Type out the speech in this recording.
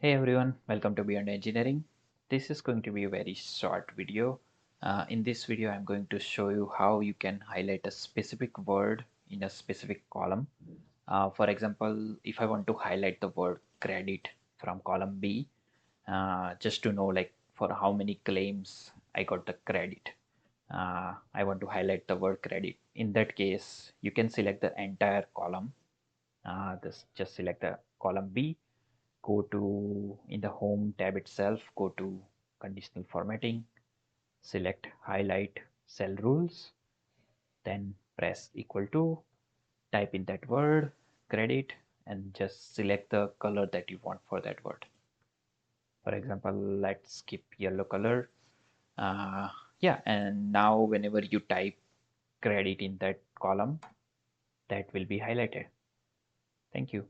Hey everyone, welcome to Beyond Engineering. This is going to be a very short video. In this video, I'm going to show you how you can highlight a specific word in a specific column. For example, if I want to highlight the word credit from column B, just to know like for how many claims I got the credit. I want to highlight the word credit. In that case, you can select the entire column. This just select the column B, go to in the home tab itself, go to conditional formatting, select highlight cell rules, then press equal to, type in that word credit, and just select the color that you want for that word. For example, let's skip yellow color. uh, yeah, and now whenever you type credit in that column, that will be highlighted. Thank you.